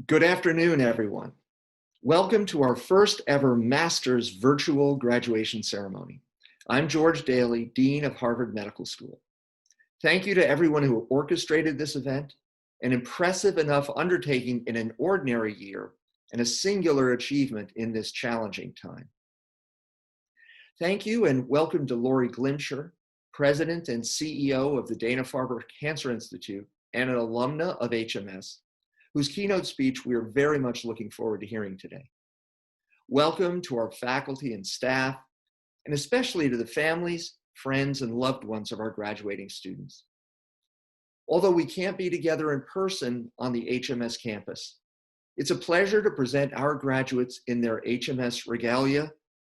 Good afternoon, everyone. Welcome to our first ever Master's virtual graduation ceremony. I'm George Daly, Dean of Harvard Medical School. Thank you to everyone who orchestrated this event, an impressive enough undertaking in an ordinary year and a singular achievement in this challenging time. Thank you and welcome to Laurie Glimcher, President and CEO of the Dana-Farber Cancer Institute and an alumna of HMS, whose keynote speech we are very much looking forward to hearing today. Welcome to our faculty and staff, and especially to the families, friends, and loved ones of our graduating students. Although we can't be together in person on the HMS campus, it's a pleasure to present our graduates in their HMS regalia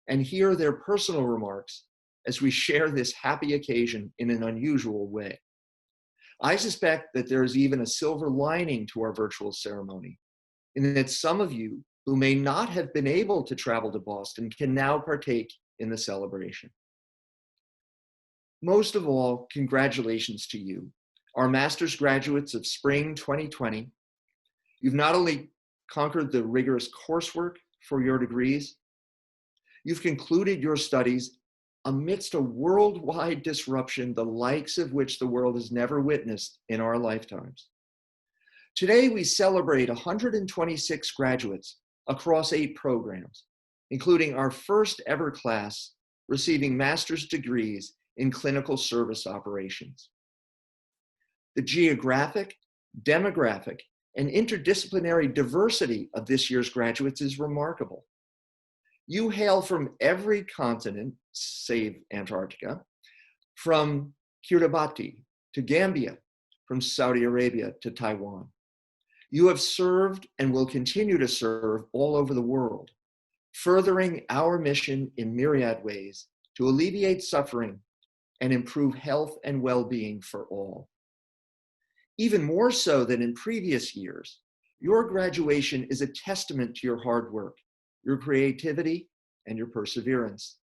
and hear their personal remarks as we share this happy occasion in an unusual way. I suspect that there is even a silver lining to our virtual ceremony, in that some of you who may not have been able to travel to Boston can now partake in the celebration. Most of all, congratulations to you, our master's graduates of spring 2020. You've not only conquered the rigorous coursework for your degrees, you've concluded your studies amidst a worldwide disruption, the likes of which the world has never witnessed in our lifetimes. Today, we celebrate 126 graduates across 8 programs, including our first ever class receiving master's degrees in clinical service operations. The geographic, demographic, and interdisciplinary diversity of this year's graduates is remarkable. You hail from every continent, save Antarctica, from Kiribati to Gambia, from Saudi Arabia to Taiwan. You have served and will continue to serve all over the world, furthering our mission in myriad ways to alleviate suffering and improve health and well-being for all. Even more so than in previous years, your graduation is a testament to your hard work, your creativity, and your perseverance.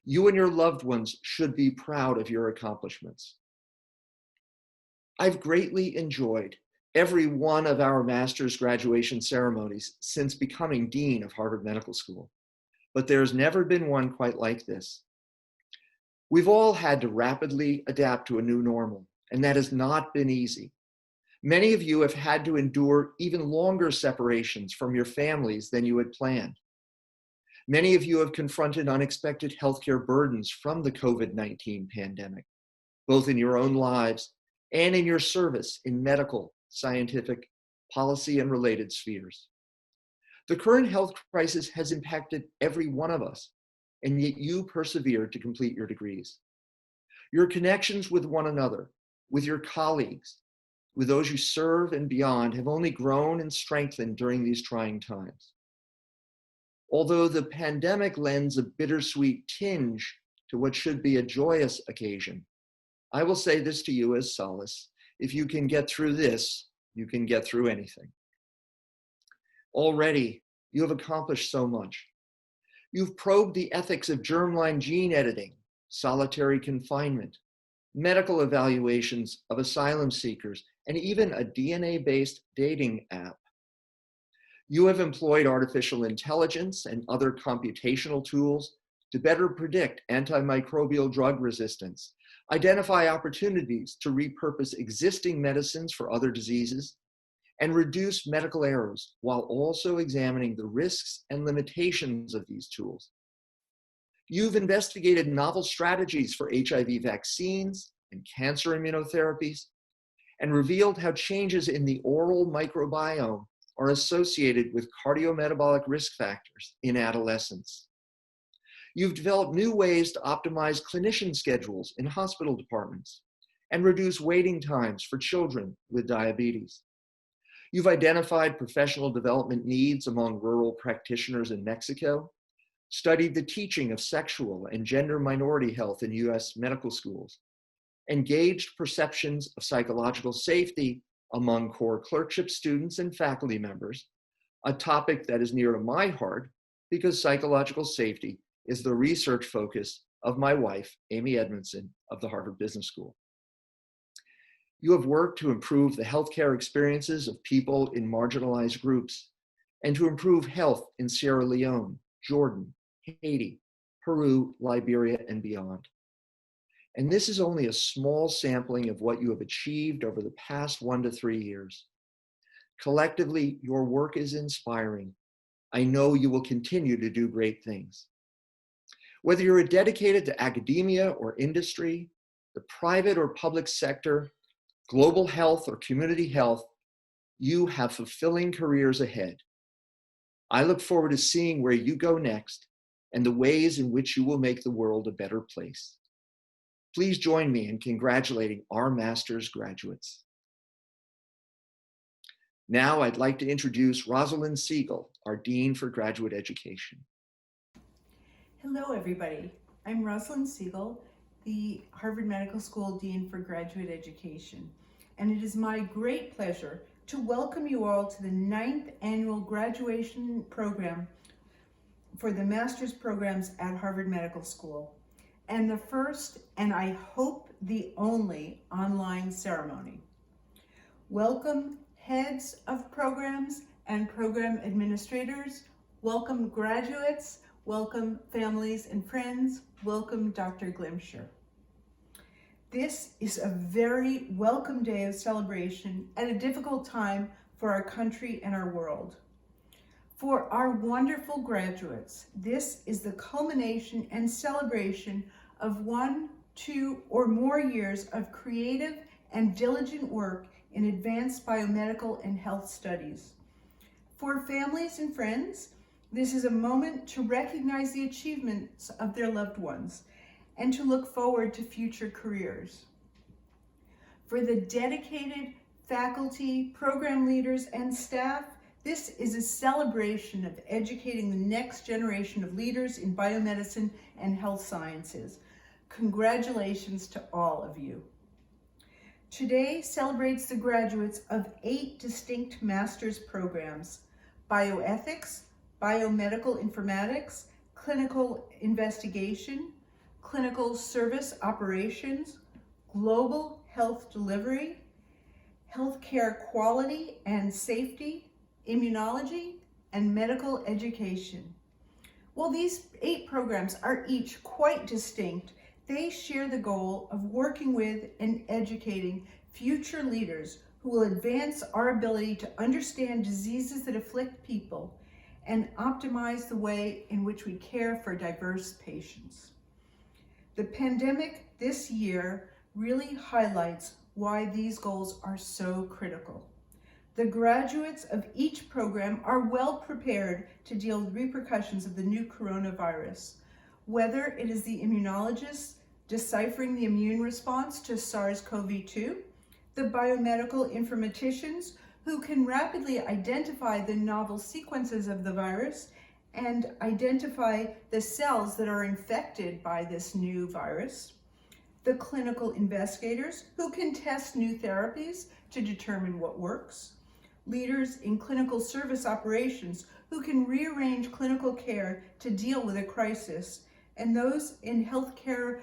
You and your loved ones should be proud of your accomplishments. I've greatly enjoyed every one of our master's graduation ceremonies since becoming Dean of Harvard Medical School, but there's never been one quite like this. We've all had to rapidly adapt to a new normal, and that has not been easy. Many of you have had to endure even longer separations from your families than you had planned. Many of you have confronted unexpected healthcare burdens from the COVID-19 pandemic, both in your own lives and in your service in medical, scientific, policy, and related spheres. The current health crisis has impacted every one of us, and yet you persevered to complete your degrees. Your connections with one another, with your colleagues, with those you serve and beyond have only grown and strengthened during these trying times. Although the pandemic lends a bittersweet tinge to what should be a joyous occasion, I will say this to you as solace: if you can get through this, you can get through anything. Already, you have accomplished so much. You've probed the ethics of germline gene editing, solitary confinement, medical evaluations of asylum seekers, and even a DNA-based dating app. You have employed artificial intelligence and other computational tools to better predict antimicrobial drug resistance, identify opportunities to repurpose existing medicines for other diseases, and reduce medical errors while also examining the risks and limitations of these tools. You've investigated novel strategies for HIV vaccines and cancer immunotherapies, and revealed how changes in the oral microbiome are associated with cardiometabolic risk factors in adolescence. You've developed new ways to optimize clinician schedules in hospital departments and reduce waiting times for children with diabetes. You've identified professional development needs among rural practitioners in Mexico, studied the teaching of sexual and gender minority health in US medical schools, engaged perceptions of psychological safety among core clerkship students and faculty members, a topic that is near to my heart because psychological safety is the research focus of my wife, Amy Edmondson, of the Harvard Business School. You have worked to improve the healthcare experiences of people in marginalized groups and to improve health in Sierra Leone, Jordan, Haiti, Peru, Liberia, and beyond. And this is only a small sampling of what you have achieved over the past 1 to 3 years. Collectively, your work is inspiring. I know you will continue to do great things. Whether you're dedicated to academia or industry, the private or public sector, global health or community health, you have fulfilling careers ahead. I look forward to seeing where you go next and the ways in which you will make the world a better place. Please join me in congratulating our master's graduates. Now I'd like to introduce Rosalind Siegel, our Dean for Graduate Education. Hello, everybody. I'm Rosalind Siegel, the Harvard Medical School Dean for Graduate Education, and it is my great pleasure to welcome you all to the 9th annual graduation program for the master's programs at Harvard Medical School, and the first, and I hope the only, online ceremony. Welcome heads of programs and program administrators, welcome graduates, welcome families and friends, welcome Dr. Glimcher. This is a very welcome day of celebration at a difficult time for our country and our world. For our wonderful graduates, this is the culmination and celebration of 1, 2, or more years of creative and diligent work in advanced biomedical and health studies. For families and friends, this is a moment to recognize the achievements of their loved ones and to look forward to future careers. For the dedicated faculty, program leaders, and staff, this is a celebration of educating the next generation of leaders in biomedicine and health sciences. Congratulations to all of you. Today celebrates the graduates of 8 distinct master's programs: bioethics, biomedical informatics, clinical investigation, clinical service operations, global health delivery, healthcare quality and safety, immunology, and medical education. While these 8 programs are each quite distinct, they share the goal of working with and educating future leaders who will advance our ability to understand diseases that afflict people and optimize the way in which we care for diverse patients. The pandemic this year really highlights why these goals are so critical. The graduates of each program are well prepared to deal with repercussions of the new coronavirus, whether it is the immunologists deciphering the immune response to SARS-CoV-2, the biomedical informaticians who can rapidly identify the novel sequences of the virus and identify the cells that are infected by this new virus, the clinical investigators who can test new therapies to determine what works, leaders in clinical service operations who can rearrange clinical care to deal with a crisis, and those in healthcare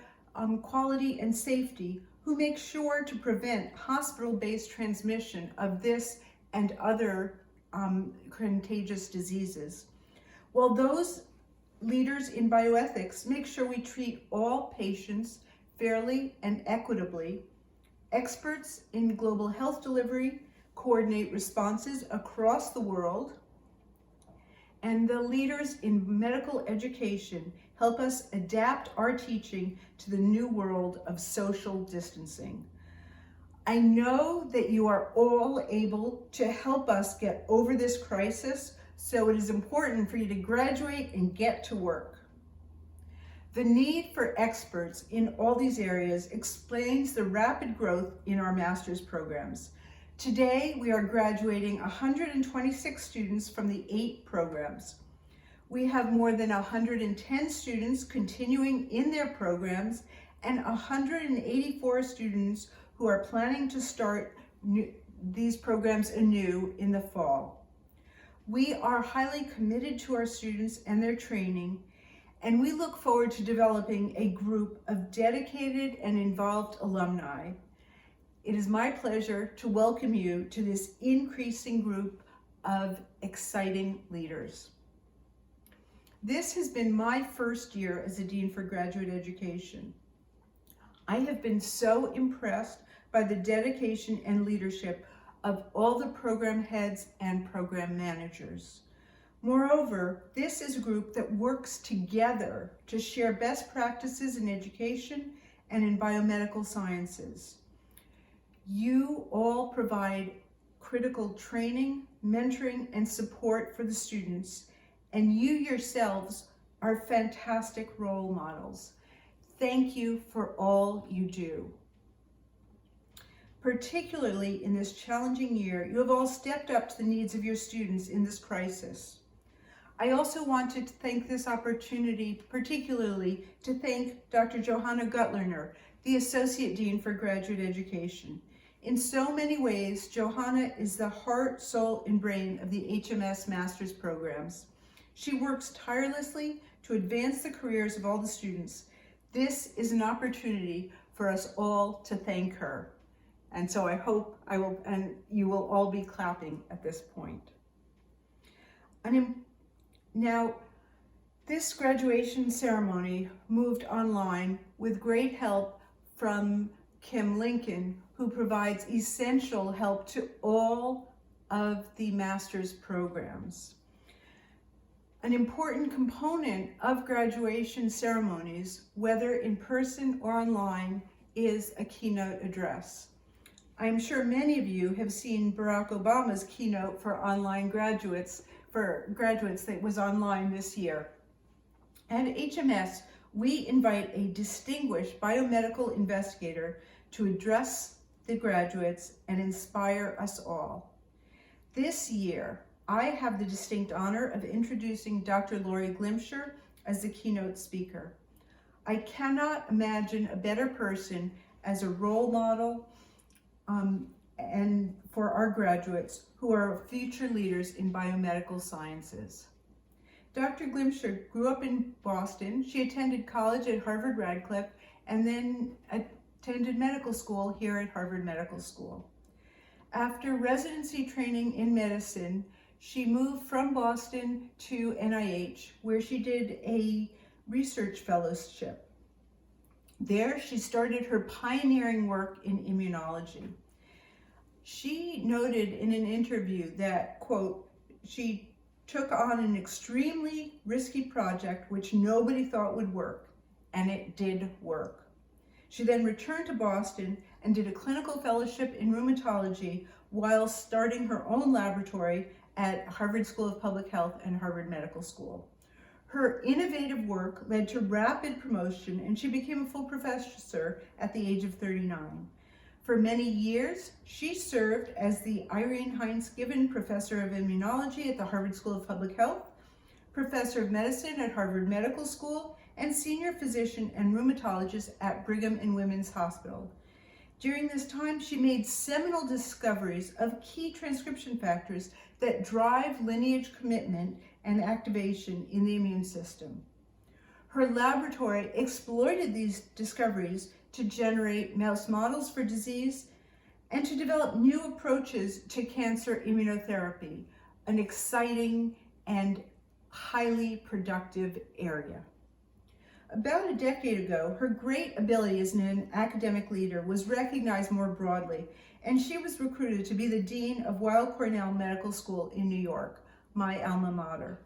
quality and safety who make sure to prevent hospital-based transmission of this and other contagious diseases. While those leaders in bioethics make sure we treat all patients fairly and equitably, experts in global health delivery coordinate responses across the world, and the leaders in medical education help us adapt our teaching to the new world of social distancing. I know that you are all able to help us get over this crisis, so it is important for you to graduate and get to work. The need for experts in all these areas explains the rapid growth in our master's programs. Today, we are graduating 126 students from the 8 programs. We have more than 110 students continuing in their programs and 184 students who are planning to start these programs anew in the fall. We are highly committed to our students and their training, and we look forward to developing a group of dedicated and involved alumni. It is my pleasure to welcome you to this increasing group of exciting leaders. This has been my first year as a Dean for Graduate Education. I have been so impressed by the dedication and leadership of all the program heads and program managers. Moreover, this is a group that works together to share best practices in education and in biomedical sciences. You all provide critical training, mentoring, and support for the students, and you yourselves are fantastic role models. Thank you for all you do. Particularly in this challenging year, you have all stepped up to the needs of your students in this crisis. I also wanted to take this opportunity particularly to thank Dr. Johanna Gutlerner, the Associate Dean for Graduate Education. In so many ways, Johanna is the heart, soul, and brain of the HMS Master's programs. She works tirelessly to advance the careers of all the students. This is an opportunity for us all to thank her. And so I hope you will all be clapping at this point. Now, this graduation ceremony moved online with great help from Kim Lincoln, who provides essential help to all of the master's programs. An important component of graduation ceremonies, whether in person or online, is a keynote address. I'm sure many of you have seen Barack Obama's keynote for graduates that was online this year. At HMS, we invite a distinguished biomedical investigator to address the graduates and inspire us all. This year, I have the distinct honor of introducing Dr. Laurie Glimcher as the keynote speaker. I cannot imagine a better person as a role model and for our graduates who are future leaders in biomedical sciences. Dr. Glimcher grew up in Boston. She attended college at Harvard Radcliffe and then attended medical school here at Harvard Medical School. After residency training in medicine, she moved from Boston to NIH, where she did a research fellowship. There, she started her pioneering work in immunology. She noted in an interview that, quote, she took on an extremely risky project which nobody thought would work, and it did work. She then returned to Boston and did a clinical fellowship in rheumatology while starting her own laboratory at Harvard School of Public Health and Harvard Medical School. Her innovative work led to rapid promotion, and she became a full professor at the age of 39. For many years, she served as the Irene Heinz Given Professor of Immunology at the Harvard School of Public Health, Professor of Medicine at Harvard Medical School, and Senior Physician and Rheumatologist at Brigham and Women's Hospital. During this time, she made seminal discoveries of key transcription factors that drive lineage commitment and activation in the immune system. Her laboratory exploited these discoveries to generate mouse models for disease and to develop new approaches to cancer immunotherapy, an exciting and highly productive area. About a decade ago, her great ability as an academic leader was recognized more broadly, and she was recruited to be the Dean of Weill Cornell Medical School in New York, my alma mater.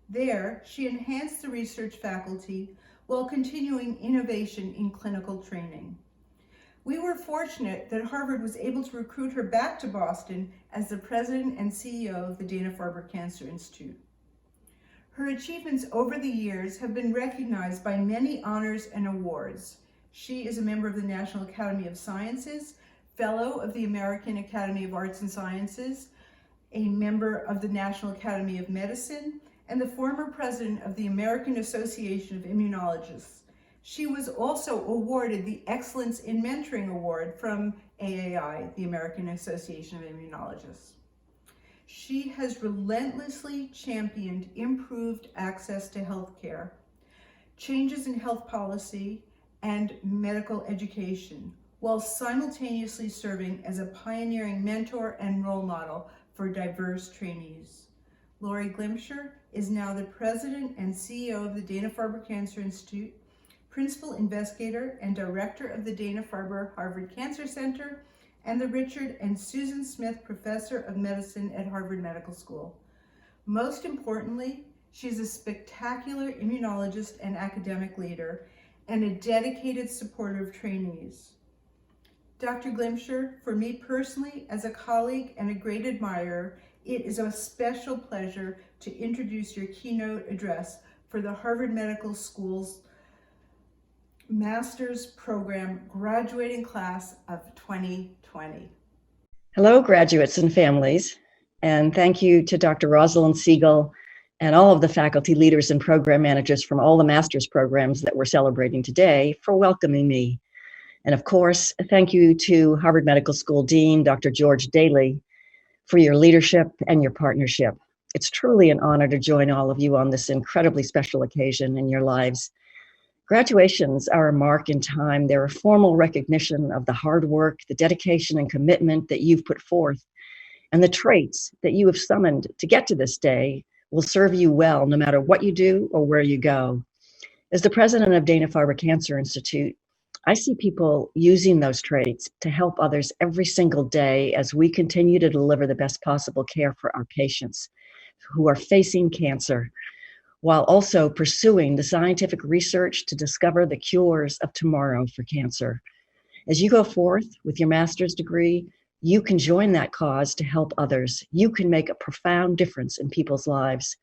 There, she enhanced the research faculty while continuing innovation in clinical training. We were fortunate that Harvard was able to recruit her back to Boston as the president and CEO of the Dana-Farber Cancer Institute. Her achievements over the years have been recognized by many honors and awards. She is a member of the National Academy of Sciences, Fellow of the American Academy of Arts and Sciences, a member of the National Academy of Medicine, and the former president of the American Association of Immunologists. She was also awarded the Excellence in Mentoring Award from AAI, the American Association of Immunologists. She has relentlessly championed improved access to health care. changes in health policy, and medical education, while simultaneously serving as a pioneering mentor and role model for diverse trainees. Laurie Glimcher is now the President and CEO of the Dana-Farber Cancer Institute, Principal Investigator and Director of the Dana-Farber Harvard Cancer Center, and the Richard and Susan Smith Professor of Medicine at Harvard Medical School. Most importantly, she is a spectacular immunologist and academic leader, and a dedicated supporter of trainees. Dr. Glimcher, for me personally, as a colleague and a great admirer, it is a special pleasure to introduce your keynote address for the Harvard Medical School's Master's Program graduating class of 2020. Hello, graduates and families, and thank you to Dr. Rosalind Siegel and all of the faculty leaders and program managers from all the master's programs that we're celebrating today for welcoming me. And of course, thank you to Harvard Medical School Dean, Dr. George Daly, for your leadership and your partnership. It's truly an honor to join all of you on this incredibly special occasion in your lives. Graduations are a mark in time. They're a formal recognition of the hard work, the dedication and commitment that you've put forth, and the traits that you have summoned to get to this day will serve you well no matter what you do or where you go. As the president of Dana-Farber Cancer Institute, I see people using those traits to help others every single day as we continue to deliver the best possible care for our patients who are facing cancer, while also pursuing the scientific research to discover the cures of tomorrow for cancer. As you go forth with your master's degree, you can join that cause to help others. You can make a profound difference in people's lives.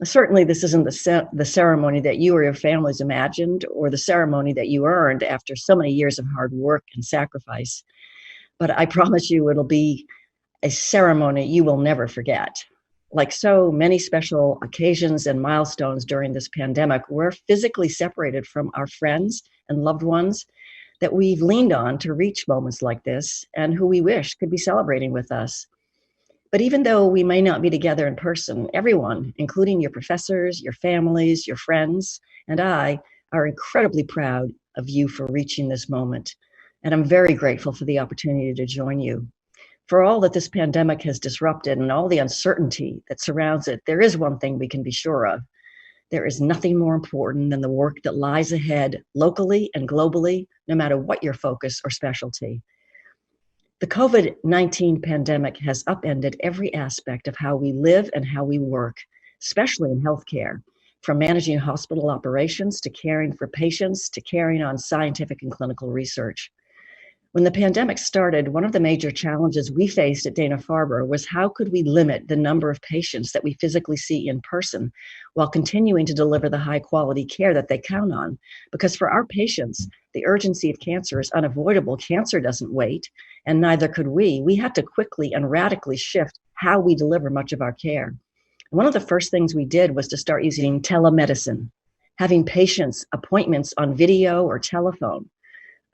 Certainly, this isn't the ceremony that you or your families imagined or the ceremony that you earned after so many years of hard work and sacrifice. But I promise you it'll be a ceremony you will never forget. Like so many special occasions and milestones during this pandemic, we're physically separated from our friends and loved ones that we've leaned on to reach moments like this and who we wish could be celebrating with us. But even though we may not be together in person, everyone, including your professors, your families, your friends, and I, are incredibly proud of you for reaching this moment. And I'm very grateful for the opportunity to join you. For all that this pandemic has disrupted and all the uncertainty that surrounds it, there is one thing we can be sure of. There is nothing more important than the work that lies ahead locally and globally, no matter what your focus or specialty. The COVID-19 pandemic has upended every aspect of how we live and how we work, especially in healthcare, from managing hospital operations to caring for patients to carrying on scientific and clinical research. When the pandemic started, one of the major challenges we faced at Dana-Farber was how could we limit the number of patients that we physically see in person while continuing to deliver the high quality care that they count on? Because for our patients, the urgency of cancer is unavoidable. Cancer doesn't wait, and neither could we. We had to quickly and radically shift how we deliver much of our care. One of the first things we did was to start using telemedicine, having patients' appointments on video or telephone.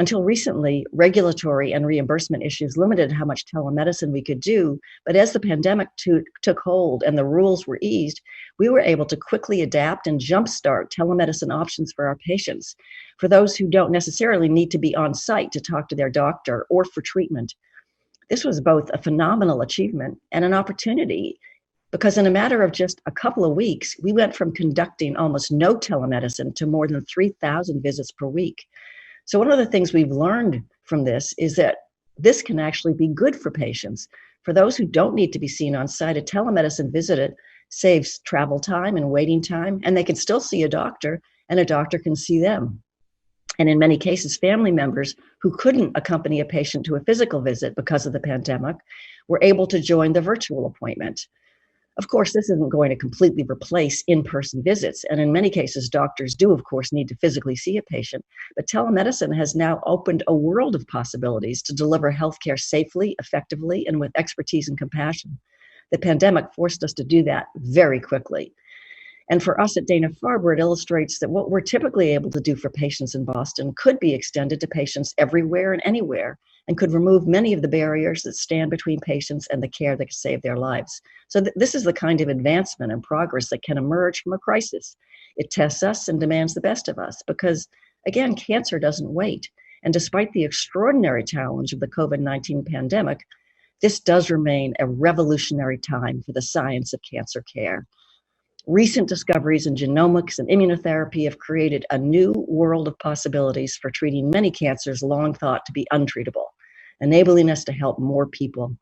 Until recently, regulatory and reimbursement issues limited how much telemedicine we could do, but as the pandemic took hold and the rules were eased, we were able to quickly adapt and jumpstart telemedicine options for our patients, for those who don't necessarily need to be on site to talk to their doctor or for treatment. This was both a phenomenal achievement and an opportunity, because in a matter of just a couple of weeks, we went from conducting almost no telemedicine to more than 3,000 visits per week. So one of the things we've learned from this is that this can actually be good for patients. For those who don't need to be seen on site, a telemedicine visit saves travel time and waiting time, and they can still see a doctor, and a doctor can see them. And in many cases, family members who couldn't accompany a patient to a physical visit because of the pandemic were able to join the virtual appointment. Of course, this isn't going to completely replace in-person visits, and in many cases, doctors do, of course, need to physically see a patient, but telemedicine has now opened a world of possibilities to deliver healthcare safely, effectively, and with expertise and compassion. The pandemic forced us to do that very quickly. And for us at Dana-Farber, it illustrates that what we're typically able to do for patients in Boston could be extended to patients everywhere and anywhere, and could remove many of the barriers that stand between patients and the care that could save their lives. So this is the kind of advancement and progress that can emerge from a crisis. It tests us and demands the best of us because, again, cancer doesn't wait. And despite the extraordinary challenge of the COVID-19 pandemic, this does remain a revolutionary time for the science of cancer care. Recent discoveries in genomics and immunotherapy have created a new world of possibilities for treating many cancers long thought to be untreatable, enabling us to help more people.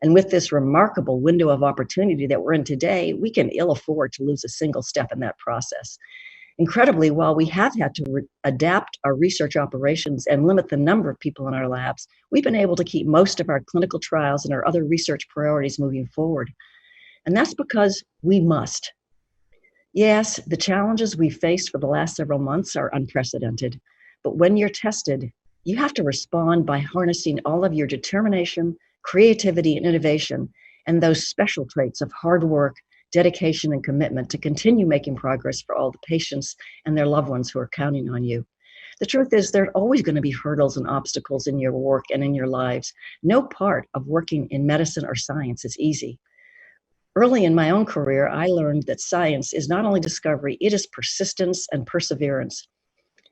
And with this remarkable window of opportunity that we're in today, we can ill afford to lose a single step in that process. Incredibly, while we have had to adapt our research operations and limit the number of people in our labs, we've been able to keep most of our clinical trials and our other research priorities moving forward. And that's because we must. Yes, the challenges we've faced for the last several months are unprecedented, but when you're tested, you have to respond by harnessing all of your determination, creativity, and innovation, and those special traits of hard work, dedication, and commitment to continue making progress for all the patients and their loved ones who are counting on you. The truth is, there are always going to be hurdles and obstacles in your work and in your lives. No part of working in medicine or science is easy. Early in my own career, I learned that science is not only discovery, it is persistence and perseverance.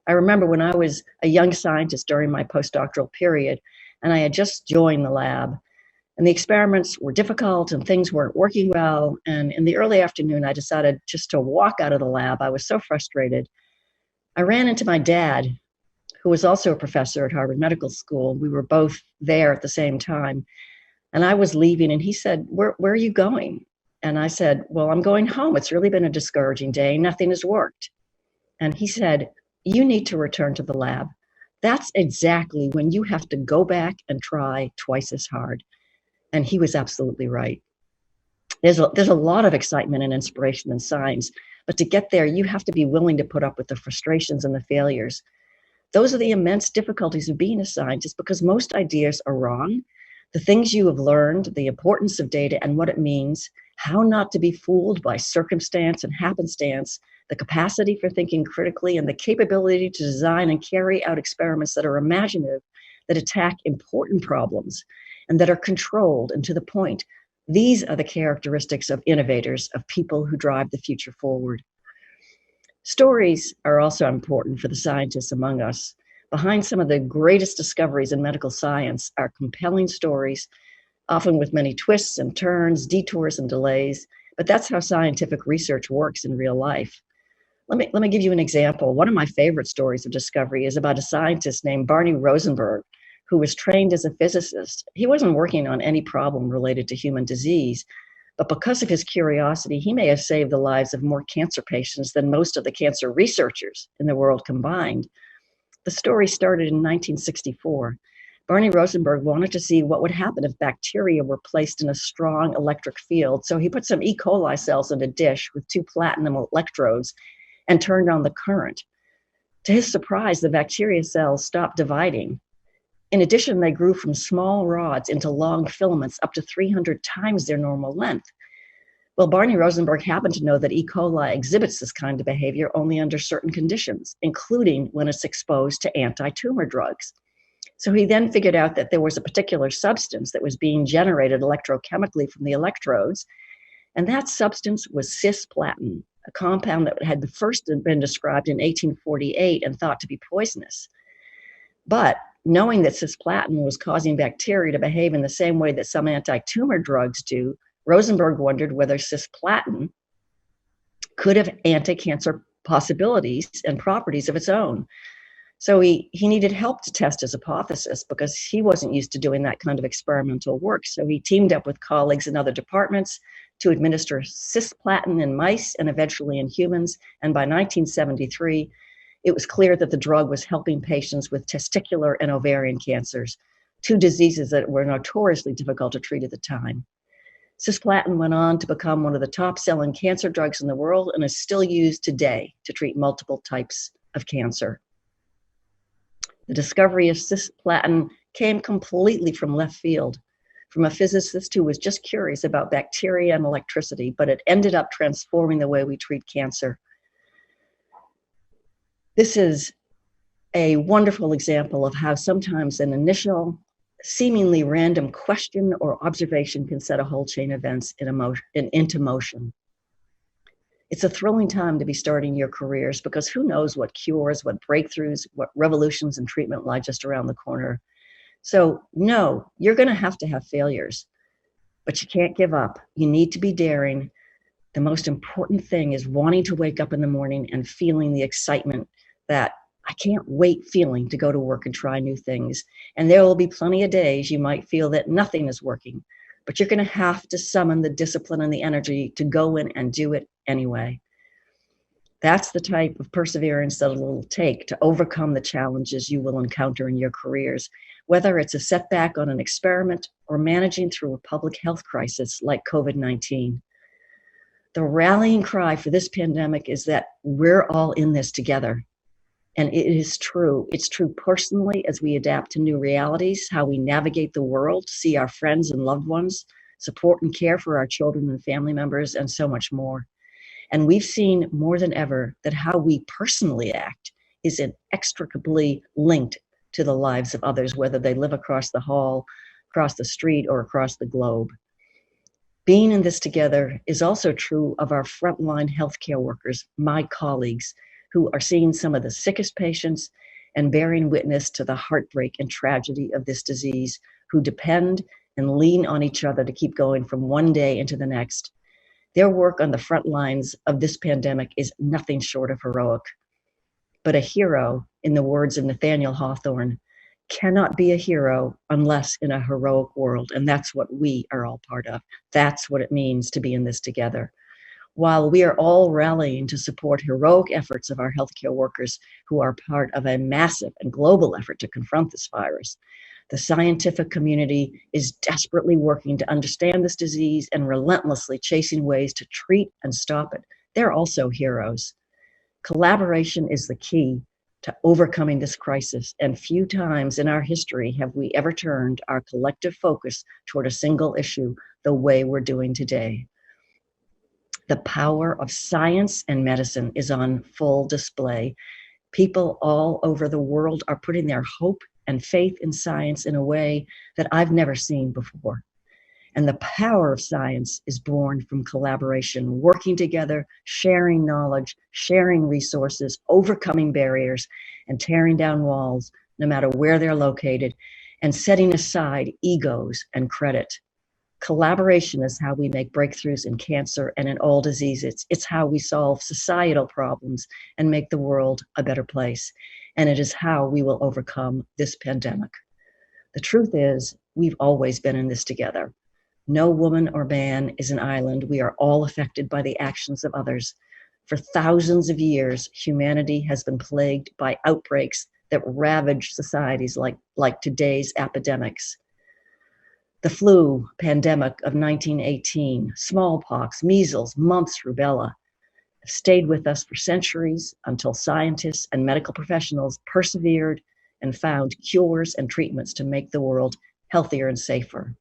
I remember when I was a young scientist during my postdoctoral period, and I had just joined the lab, and the experiments were difficult and things weren't working well. And in the early afternoon, I decided just to walk out of the lab. I was so frustrated. I ran into my dad, who was also a professor at Harvard Medical School. We were both there at the same time. And I was leaving, and he said, where are you going? And I said, well, I'm going home. It's really been a discouraging day. Nothing has worked. And he said, you need to return to the lab. That's exactly when you have to go back and try twice as hard. And he was absolutely right. There's a lot of excitement and inspiration in science, but to get there, you have to be willing to put up with the frustrations and the failures. Those are the immense difficulties of being a scientist because most ideas are wrong. The things you have learned, the importance of data and what it means, how not to be fooled by circumstance and happenstance, the capacity for thinking critically, and the capability to design and carry out experiments that are imaginative, that attack important problems, and that are controlled and to the point. These are the characteristics of innovators, of people who drive the future forward. Stories are also important for the scientists among us. Behind some of the greatest discoveries in medical science are compelling stories, often with many twists and turns, detours and delays, but that's how scientific research works in real life. Let me give you an example. One of my favorite stories of discovery is about a scientist named Barney Rosenberg, who was trained as a physicist. He wasn't working on any problem related to human disease, but because of his curiosity, he may have saved the lives of more cancer patients than most of the cancer researchers in the world combined. The story started in 1964. Barney Rosenberg wanted to see what would happen if bacteria were placed in a strong electric field, so he put some E. coli cells in a dish with 2 platinum electrodes and turned on the current. To his surprise, the bacteria cells stopped dividing. In addition, they grew from small rods into long filaments up to 300 times their normal length. Well, Barney Rosenberg happened to know that E. coli exhibits this kind of behavior only under certain conditions, including when it's exposed to anti-tumor drugs. So he then figured out that there was a particular substance that was being generated electrochemically from the electrodes, and that substance was cisplatin, a compound that had first been described in 1848 and thought to be poisonous. But knowing that cisplatin was causing bacteria to behave in the same way that some anti-tumor drugs do, Rosenberg wondered whether cisplatin could have anti-cancer possibilities and properties of its own. So he needed help to test his hypothesis because he wasn't used to doing that kind of experimental work. So he teamed up with colleagues in other departments to administer cisplatin in mice and eventually in humans. And by 1973, it was clear that the drug was helping patients with testicular and ovarian cancers, 2 diseases that were notoriously difficult to treat at the time. Cisplatin went on to become one of the top-selling cancer drugs in the world and is still used today to treat multiple types of cancer. The discovery of cisplatin came completely from left field, from a physicist who was just curious about bacteria and electricity, but it ended up transforming the way we treat cancer. This is a wonderful example of how sometimes an initial seemingly random question or observation can set a whole chain of events into motion. It's a thrilling time to be starting your careers because who knows what cures, what breakthroughs, what revolutions and treatment lie just around the corner. So no, you're going to have failures, but you can't give up. You need to be daring. The most important thing is wanting to wake up in the morning and feeling the excitement that I can't wait feeling to go to work and try new things. And there will be plenty of days you might feel that nothing is working, but you're going to have to summon the discipline and the energy to go in and do it anyway. That's the type of perseverance that it will take to overcome the challenges you will encounter in your careers, whether it's a setback on an experiment or managing through a public health crisis like COVID-19. The rallying cry for this pandemic is that we're all in this together. And it is true. It's true personally as we adapt to new realities, how we navigate the world, see our friends and loved ones, support and care for our children and family members, and so much more. And we've seen more than ever that how we personally act is inextricably linked to the lives of others, whether they live across the hall, across the street, or across the globe. Being in this together is also true of our frontline healthcare workers, my colleagues, who are seeing some of the sickest patients and bearing witness to the heartbreak and tragedy of this disease, who depend and lean on each other to keep going from one day into the next. Their work on the front lines of this pandemic is nothing short of heroic. But a hero, in the words of Nathaniel Hawthorne, cannot be a hero unless in a heroic world. And that's what we are all part of. That's what it means to be in this together. While we are all rallying to support heroic efforts of our healthcare workers who are part of a massive and global effort to confront this virus, the scientific community is desperately working to understand this disease and relentlessly chasing ways to treat and stop it. They're also heroes. Collaboration is the key to overcoming this crisis, and few times in our history have we ever turned our collective focus toward a single issue the way we're doing today. The power of science and medicine is on full display. People all over the world are putting their hope and faith in science in a way that I've never seen before. And the power of science is born from collaboration, working together, sharing knowledge, sharing resources, overcoming barriers, and tearing down walls, no matter where they're located, and setting aside egos and credit. Collaboration is how we make breakthroughs in cancer and in all diseases. It's how we solve societal problems and make the world a better place. And it is how we will overcome this pandemic. The truth is, we've always been in this together. No woman or man is an island. We are all affected by the actions of others. For thousands of years, humanity has been plagued by outbreaks that ravage societies like today's epidemics. The flu pandemic of 1918, smallpox, measles, mumps, rubella have stayed with us for centuries until scientists and medical professionals persevered and found cures and treatments to make the world healthier and safer.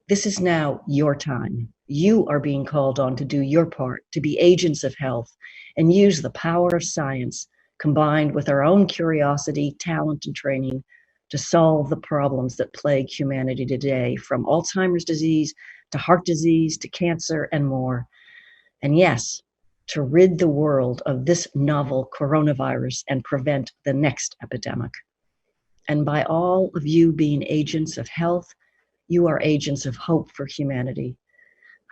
This is now your time. You are being called on to do your part, to be agents of health, and use the power of science combined with our own curiosity, talent, and training to solve the problems that plague humanity today, from Alzheimer's disease to heart disease to cancer and more. And yes, to rid the world of this novel coronavirus and prevent the next epidemic. And by all of you being agents of health, you are agents of hope for humanity.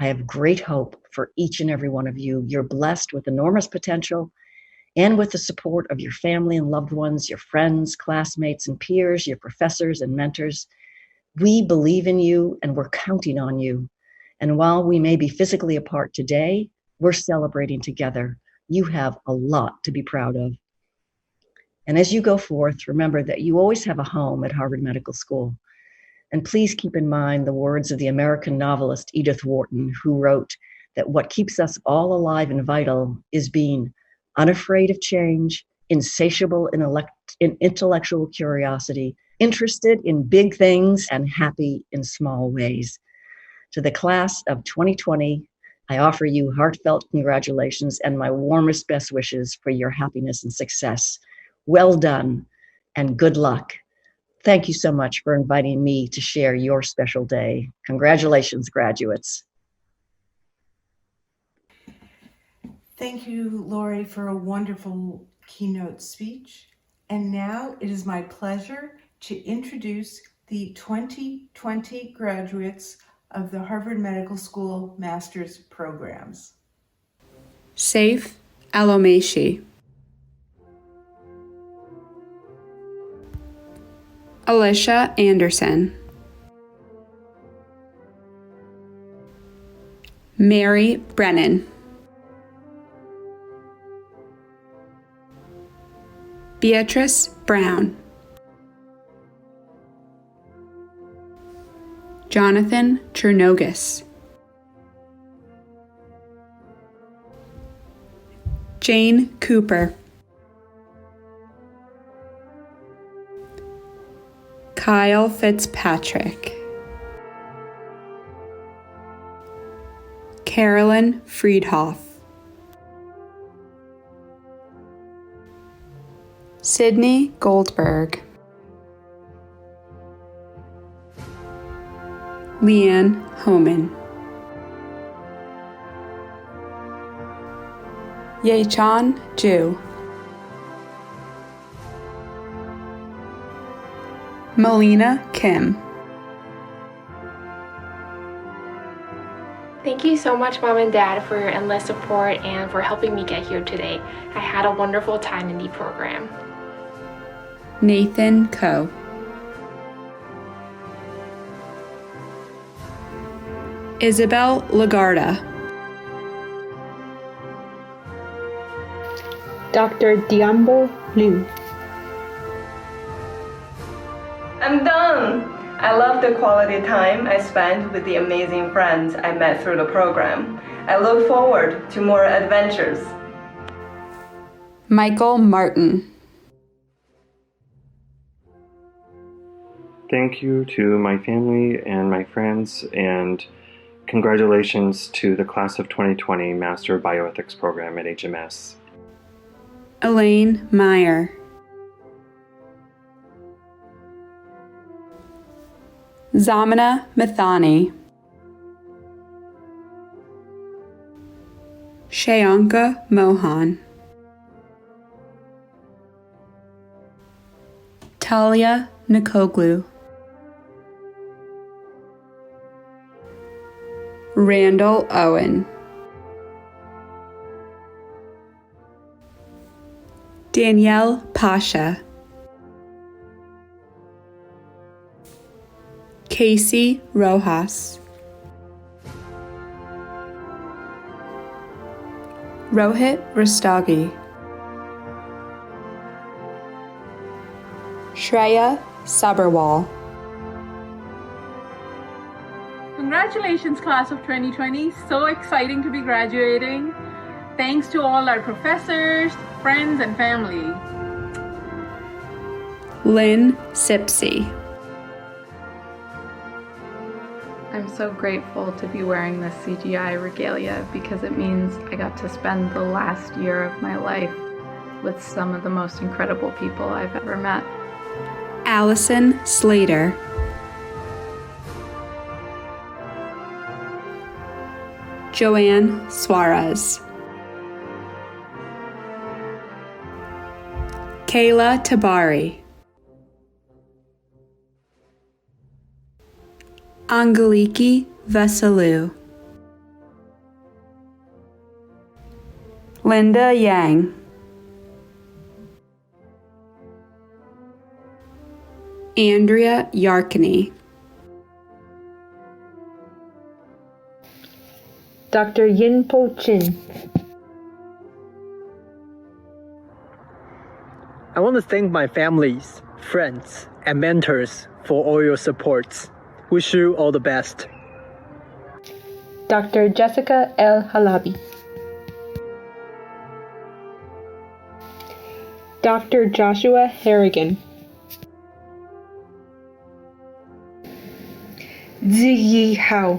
I have great hope for each and every one of you. You're blessed with enormous potential, and with the support of your family and loved ones, your friends, classmates, and peers, your professors and mentors. We believe in you and we're counting on you. And while we may be physically apart today, we're celebrating together. You have a lot to be proud of. And as you go forth, remember that you always have a home at Harvard Medical School. And please keep in mind the words of the American novelist Edith Wharton, who wrote that what keeps us all alive and vital is being unafraid of change, insatiable in intellectual curiosity, interested in big things, and happy in small ways. To the class of 2020, I offer you heartfelt congratulations and my warmest best wishes for your happiness and success. Well done and good luck. Thank you so much for inviting me to share your special day. Congratulations, graduates. Thank you, Laurie, for a wonderful keynote speech. And now it is my pleasure to introduce the 2020 graduates of the Harvard Medical School Master's Programs. Saif Alomeshi, Alicia Andersen, Mary Brennan, Beatrice Brown, Jonathan Chernogis, Jane Cooper, Kyle Fitzpatrick, Carolyn Friedhoff, Sydney Goldberg, Leanne Homan, Yechan Ju, Melina Kim. Thank you so much, Mom and Dad, for your endless support and for helping me get here today. I had a wonderful time in the program. Nathan Coe, Isabel Legarda, Dr. Dian Liu. I'm done! I love the quality time I spent with the amazing friends I met through the program. I look forward to more adventures. Michael Martin, Thank you to my family and my friends, and congratulations to the class of 2020 Master Bioethics program at HMS. Elaine Meyer, Zamina Mathani, Chayanka Mohan, Talia Nikoglu, Randall Owen, Danielle Pacia, Casey Rojas, Rohit Rastagi, Shreya Sabharwal. Congratulations, class of 2020. So exciting to be graduating. Thanks to all our professors, friends, and family. Lynn Sipsey. I'm so grateful to be wearing this CGI regalia because it means I got to spend the last year of my life with some of the most incredible people I've ever met. Allison Slater, Joanne Suarez, Kayla Tabari, Angeliki Vasileiou, Linda Yang, Andrea Yarkany, Dr. Yinpo Chin. I want to thank my families, friends, and mentors for all your supports. Wish you all the best. Dr. Jessica L. Halabi. Dr. Joshua Harrigan. Ziyi Hao.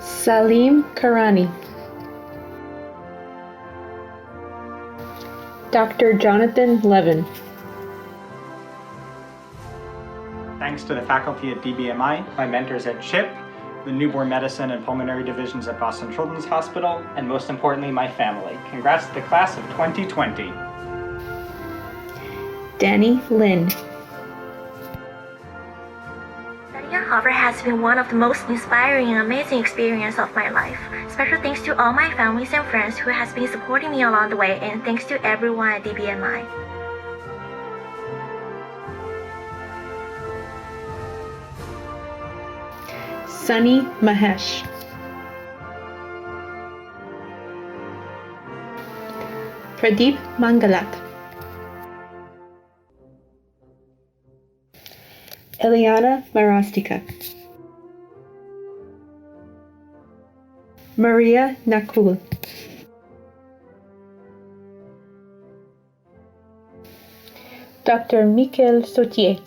Salim Karani. Dr. Jonathan Levin. Thanks to the faculty at DBMI, my mentors at CHIP, the newborn medicine and pulmonary divisions at Boston Children's Hospital, and most importantly, my family. Congrats to the class of 2020. Danny Lin. Studying at Harvard has been one of the most inspiring and amazing experiences of my life. Special thanks to all my families and friends who has been supporting me along the way, and thanks to everyone at DBMI. Sunny Mahesh. Pradeep Mangalath. Eliana Marostica. Maria Nakul. Dr. Michael Sautier.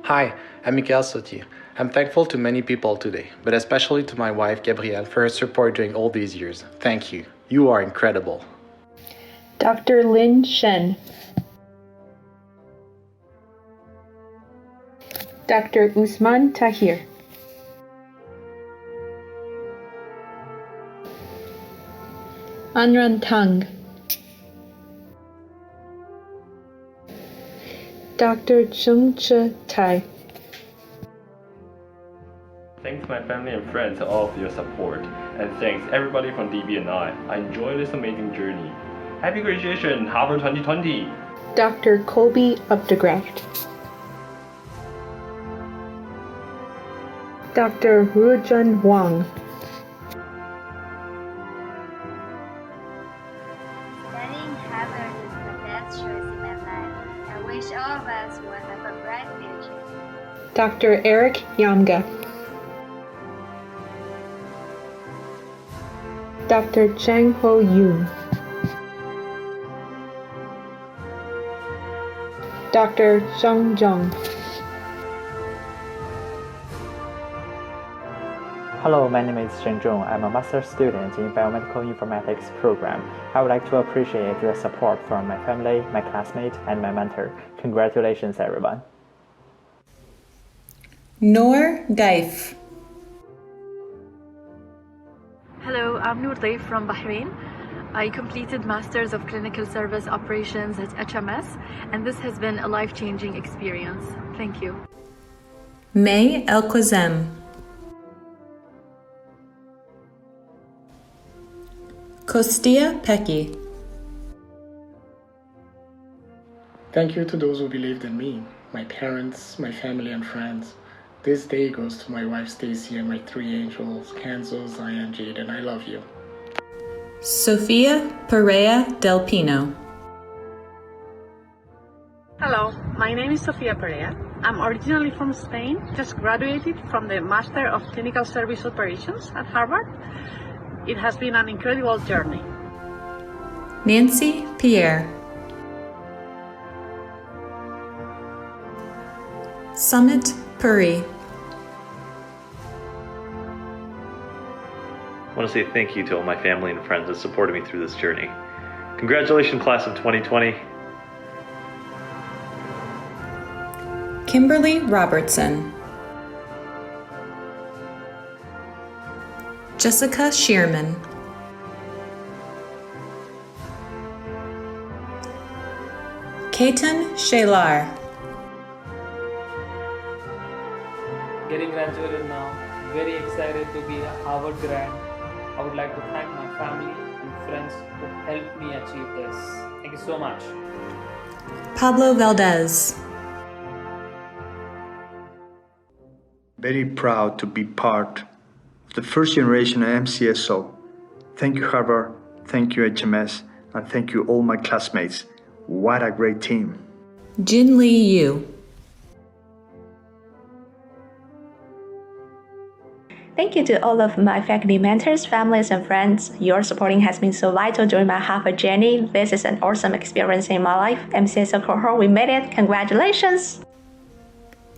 Hi, I'm Michael Sautier. I'm thankful to many people today, but especially to my wife Gabrielle for her support during all these years. Thank you. You are incredible. Dr. Lin Shen. Dr. Usman Tahir. Anran Tang. Dr. Cheng Che Tsai. Thanks my family and friends for all of your support, and thanks everybody from DB&I. I enjoy this amazing journey. Happy graduation, Harvard 2020! Dr. Colby Uptegraft. Dr. Rujun Wang. Studying Harvard is the best choice in my life. I wish all of us will have a bright future. Dr. Eric Yamga. Dr. Cheng Ho Yoon. Dr. Zhang Zhang. Hello, my name is Shen Zhong. I'm a master's student in Biomedical Informatics program. I would like to appreciate the support from my family, my classmates, and my mentor. Congratulations, everyone. Noor Gaif. Hello, I'm Noor Gaif from Bahrain. I completed Masters of Clinical Service Operations at HMS, and this has been a life-changing experience. Thank you. May El-Quazem. Kostia Peki. Thank you to those who believed in me, my parents, my family and friends. This day goes to my wife Stacy and my 3 angels, Kenzo, Zion, Jade, and I love you. Sofia Perea Del Pino. Hello, my name is Sofia Perea. I'm originally from Spain, just graduated from the Master of Clinical Service Operations at Harvard. It has been an incredible journey. Nancy Pierre. Sumit Puri. I want to say thank you to all my family and friends that supported me through this journey. Congratulations, class of 2020. Kimberly Robertson. Jessica Shearman. Ketan Shelar. Getting graduated now, very excited to be a Harvard grad. I would like to thank my family and friends who helped me achieve this. Thank you so much. Pablo Valdez. Very proud to be part of the first generation of MCSO. Thank you, Harvard. Thank you, HMS. And thank you, all my classmates. What a great team. Jin Lee Yu. Thank you to all of my faculty mentors, families, and friends. Your supporting has been so vital during my Harvard journey. This is an awesome experience in my life. MCSO cohort, we made it. Congratulations.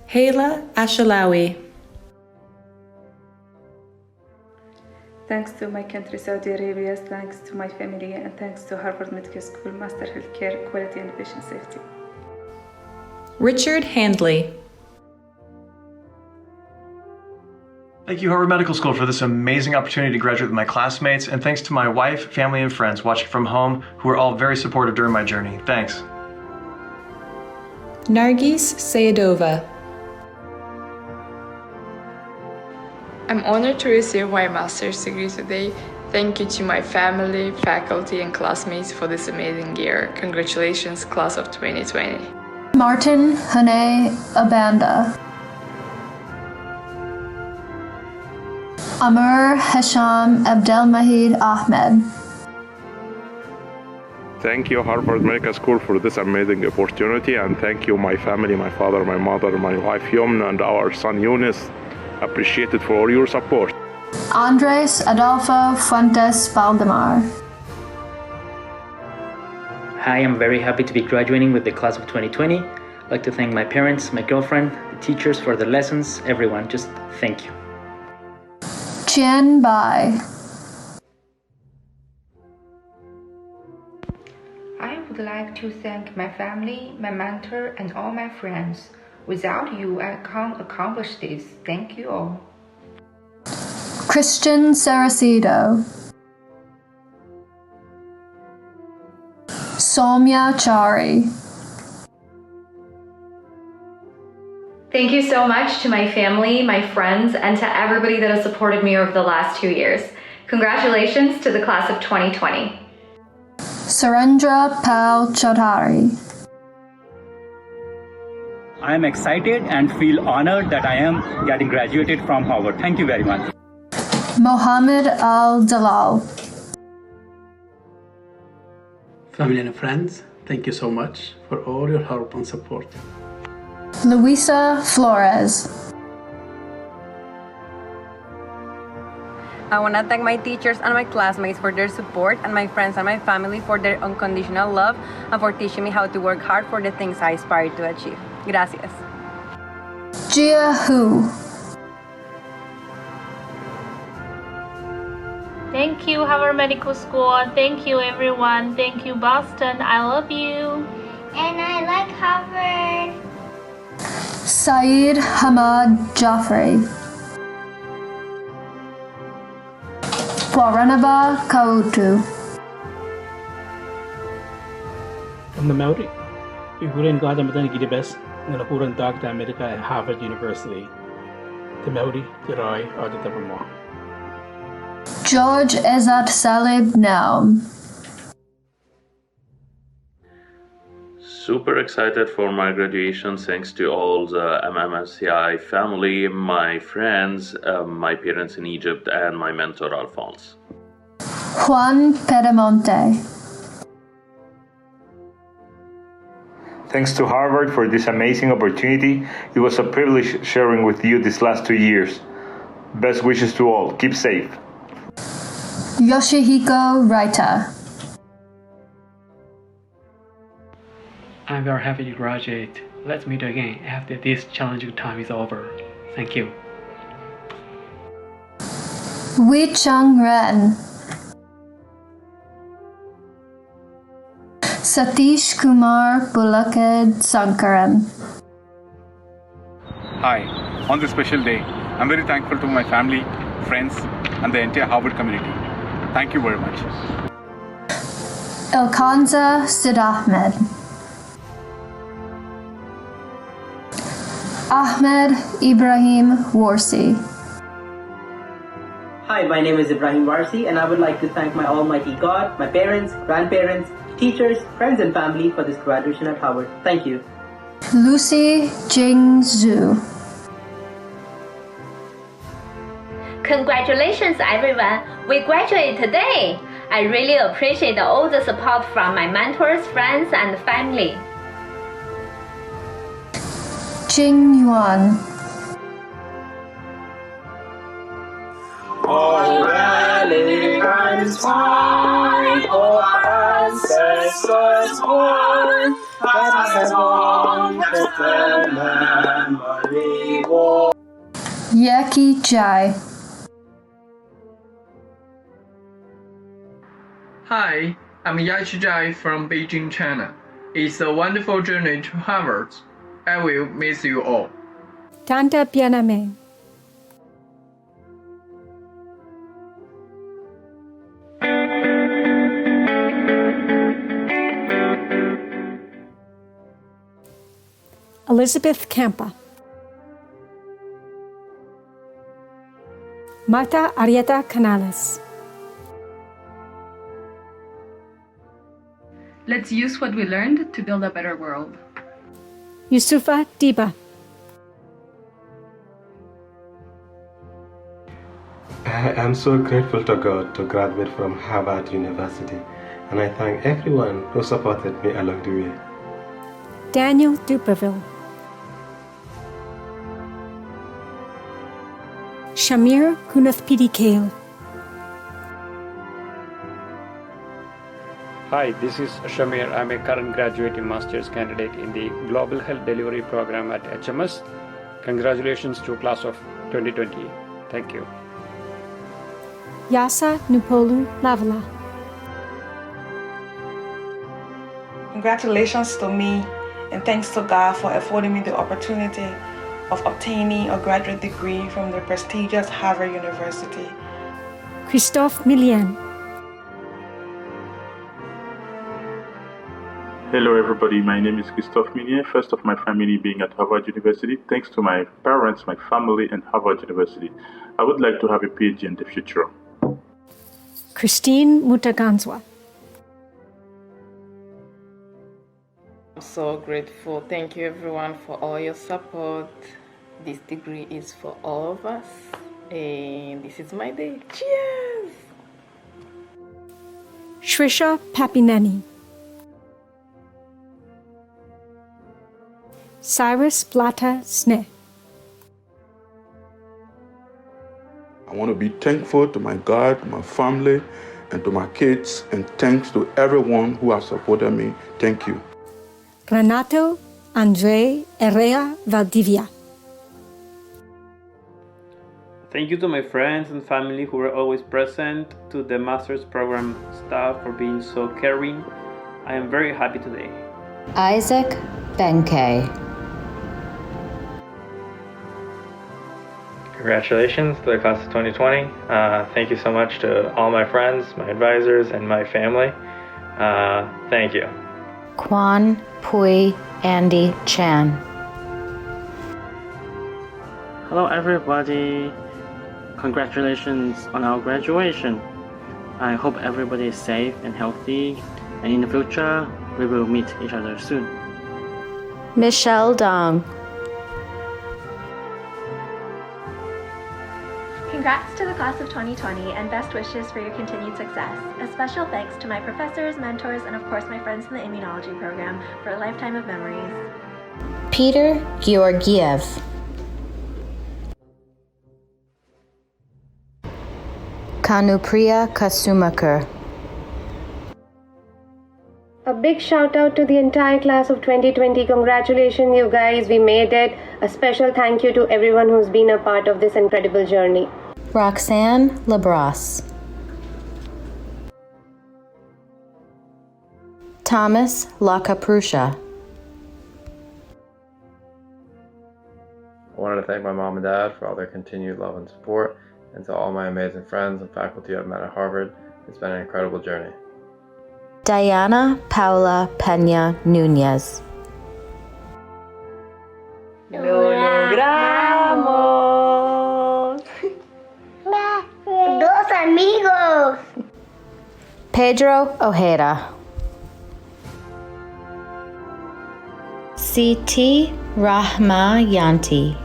Hayla Ashalawi. Thanks to my country, Saudi Arabia, thanks to my family, and thanks to Harvard Medical School, Master Healthcare, Quality and Patient Safety. Richard Handley. Thank you, Harvard Medical School, for this amazing opportunity to graduate with my classmates, and thanks to my wife, family, and friends watching from home who were all very supportive during my journey. Thanks. Nargis Sayedova. I'm honored to receive my master's degree today. Thank you to my family, faculty, and classmates for this amazing year. Congratulations, class of 2020. Martin Hane Abanda. Amr Hasham Abdelmahid Ahmed. Thank you, Harvard Medical School, for this amazing opportunity, and thank you, my family, my father, my mother, my wife Yumna, and our son Yunus. Appreciated for all your support. Andres Adolfo Fuentes Valdemar. Hi, I'm very happy to be graduating with the class of 2020. I'd like to thank my parents, my girlfriend, the teachers for the lessons, everyone. Just thank you. Jian Bai. I would like to thank my family, my mentor, and all my friends. Without you, I can't accomplish this. Thank you all. Christian Saracito. Soumya Chari. Thank you so much to my family, my friends, and to everybody that has supported me over the last 2 years. Congratulations to the class of 2020. Surendra Pal Chaudhary. I am excited and feel honored that I am getting graduated from Harvard. Thank you very much. Mohammed Al-Dalal. Family and friends, thank you so much for all your help and support. Luisa Flores. I want to thank my teachers and my classmates for their support, and my friends and my family for their unconditional love and for teaching me how to work hard for the things I aspire to achieve. Gracias. Jia Hu. Thank you, Harvard Medical School. Thank you, everyone. Thank you, Boston. I love you. And I like Harvard. Saeed Hamad Jaffrey. Waranaba Kautu. From the Maori, Iguren Gadamadani Gidibes, and the Huran Doctor America at Harvard University. The Maori, the Roy, or the Double. George Ezat Salib Naum. Super excited for my graduation, thanks to all the MMSCI family, my friends, my parents in Egypt, and my mentor Alphonse. Juan Pedemonte. Thanks to Harvard for this amazing opportunity. It was a privilege sharing with you these last 2 years. Best wishes to all. Keep safe. Yoshihiko Raita. I'm very happy to graduate. Let's meet again after this challenging time is over. Thank you. Weizheng Ren. Satish Kumar Bulakad Sankaran. Hi, on this special day, I'm very thankful to my family, friends, and the entire Harvard community. Thank you very much. Elkanza Sid Ahmed. Ahmed Ibrahim Warsi. Hi, my name is Ibrahim Warsi, and I would like to thank my almighty God, my parents, grandparents, teachers, friends, and family for this graduation at Harvard. Thank you. Lucy Jing Zhu. Congratulations, everyone! We graduated today! I really appreciate all the support from my mentors, friends, and family. Jing Yuan. Already runs fine, all our ancestors born, as long as the memory war. Yaki Chai. Hi, I'm Yai from Beijing, China. It's a wonderful journey to Harvard. I will miss you all. Tanta Bien-Aime. Elizabeth Campa. Marta Arieta Canales. Let's use what we learned to build a better world. Yusufa Diba. I am so grateful to God to graduate from Harvard University, and I thank everyone who supported me along the way. Daniel Duperville. Shamir Kunathpidi Kale. Hi, this is Shamir. I'm a current graduating master's candidate in the Global Health Delivery Program at HMS. Congratulations to class of 2020. Thank you. Yasa Nupolu Lavala. Congratulations to me, and thanks to God for affording me the opportunity of obtaining a graduate degree from the prestigious Harvard University. Christophe Milian. Hello everybody, my name is Christophe Milian, first of my family being at Harvard University. Thanks to my parents, my family, and Harvard University. I would like to have a PhD in the future. Christine Mutaganzwa. I'm so grateful. Thank you everyone for all your support. This degree is for all of us, and this is my day. Cheers! Sirisha Papineni. Cyrus Blata Sneh. I want to be thankful to my God, my family, and to my kids, and thanks to everyone who has supported me. Thank you. Renato Andre Herrera Valdivia. Thank you to my friends and family who were always present, to the master's program staff for being so caring. I am very happy today. Isaac Benkei. Congratulations to the class of 2020. Thank you so much to all my friends, my advisors, and my family. Thank you. Quan Pui Andy Chan. Hello everybody. Congratulations on our graduation. I hope everybody is safe and healthy, and in the future we will meet each other soon. Michelle Dong. Congrats to the class of 2020 and best wishes for your continued success. A special thanks to my professors, mentors, and of course my friends in the immunology program for a lifetime of memories. Peter Georgiev. Kanupriya Kusumakar. A big shout out to the entire class of 2020. Congratulations, you guys. We made it. A special thank you to everyone who's been a part of this incredible journey. Roxanne Labras. Thomas Lacaprusha. I wanted to thank my mom and dad for all their continued love and support, and to all my amazing friends and faculty I've met at Harvard. It's been an incredible journey. Diana Paula Peña Núñez. ¡Lo logramos! ¡Dos amigos! Pedro Ojeda. Siti Rahmayanti.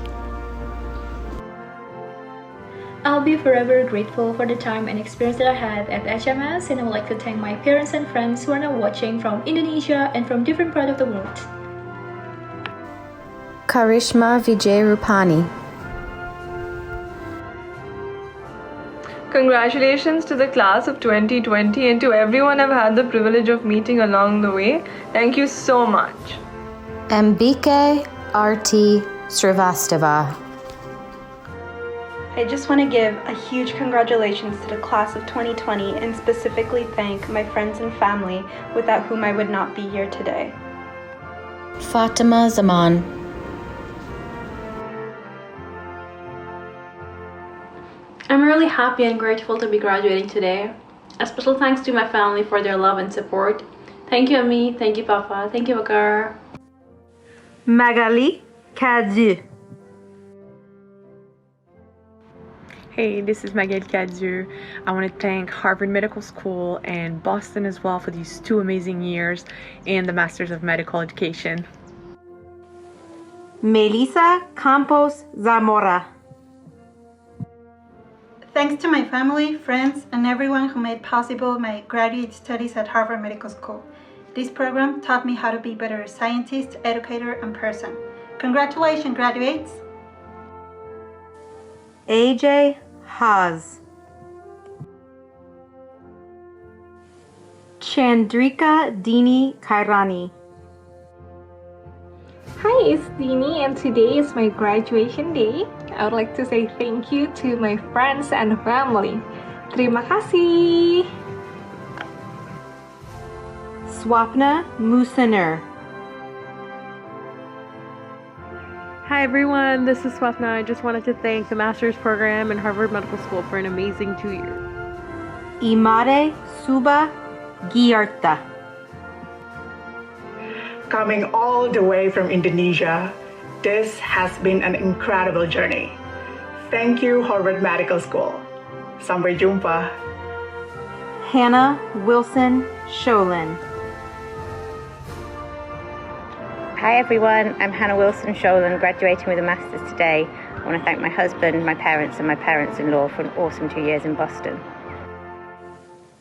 I'll be forever grateful for the time and experience that I had at HMS, and I would like to thank my parents and friends who are now watching from Indonesia and from different parts of the world. Karishma Vijay Rupani. Congratulations to the class of 2020 and to everyone I've had the privilege of meeting along the way. Thank you so much. Mbike Arti Srivastava. I just want to give a huge congratulations to the class of 2020 and specifically thank my friends and family without whom I would not be here today. Fatima Zaman. I'm really happy and grateful to be graduating today. A special thanks to my family for their love and support. Thank you, Ami. Thank you, Papa. Thank you, Bakar. Magali Kadu. Hey, this is Magali Kadu. I want to thank Harvard Medical School and Boston as well for these 2 amazing years and the Masters of Medical Education. Melissa Campos Zamora. Thanks to my family, friends, and everyone who made possible my graduate studies at Harvard Medical School. This program taught me how to be better scientist, educator, and person. Congratulations, graduates! AJ Haas. Chandrika Dini Kairani. Hi, it's Dini and today is my graduation day. I would like to say thank you to my friends and family. Terima kasih. Swapna Musaner. Hi everyone, this is Swapna. I just wanted to thank the Master's Program and Harvard Medical School for an amazing 2 years. Imare Suba Giarta. Coming all the way from Indonesia, this has been an incredible journey. Thank you, Harvard Medical School. Sampai jumpa. Hannah Wilson-Scholin. Hi everyone, I'm Hannah Wilson-Scholin, graduating with a Master's today. I want to thank my husband, my parents, and my parents-in-law for an awesome 2 years in Boston.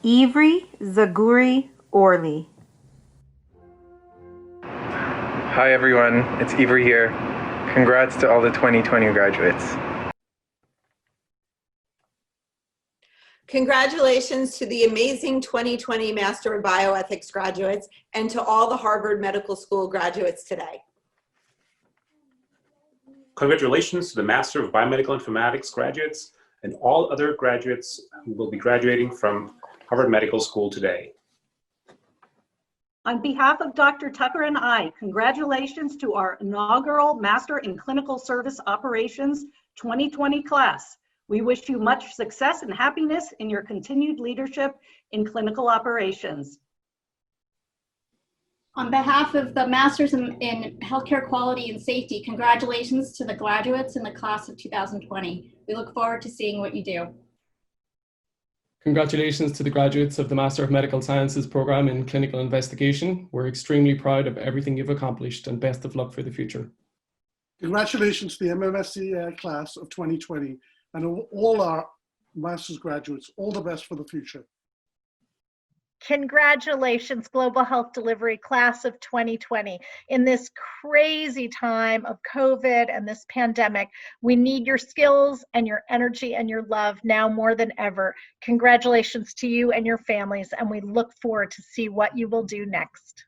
Ivry Zagury-Orly. Hi everyone, it's Ivry here. Congrats to all the 2020 graduates. Congratulations to the amazing 2020 Master of Bioethics graduates and to all the Harvard Medical School graduates today. Congratulations to the Master of Biomedical Informatics graduates and all other graduates who will be graduating from Harvard Medical School today. On behalf of Dr. Tucker and I, congratulations to our inaugural Master in Clinical Service Operations 2020 class. We wish you much success and happiness in your continued leadership in clinical operations. On behalf of the Masters in Healthcare Quality and Safety, congratulations to the graduates in the class of 2020. We look forward to seeing what you do. Congratulations to the graduates of the Master of Medical Sciences program in Clinical Investigation. We're extremely proud of everything you've accomplished and best of luck for the future. Congratulations to the MMSc class of 2020 and all our master's graduates. All the best for the future. Congratulations, Global Health Delivery Class of 2020. In this crazy time of COVID and this pandemic, we need your skills and your energy and your love now more than ever. Congratulations to you and your families, and we look forward to see what you will do next.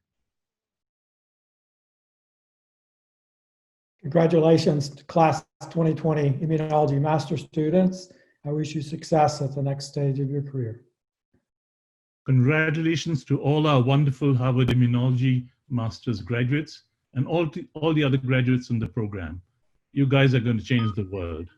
Congratulations to Class 2020 Immunology Master students. I wish you success at the next stage of your career. Congratulations to all our wonderful Harvard Immunology Master's graduates and all the other graduates in the program. You guys are going to change the world.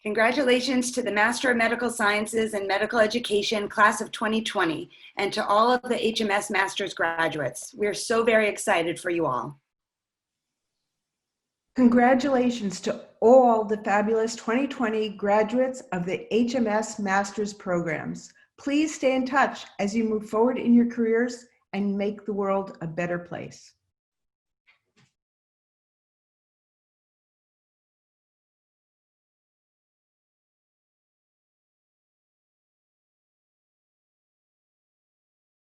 Congratulations to the Master of Medical Sciences and Medical Education Class of 2020 and to all of the HMS Master's graduates. We're so very excited for you all. Congratulations to all the fabulous 2020 graduates of the HMS Master's programs. Please stay in touch as you move forward in your careers and make the world a better place.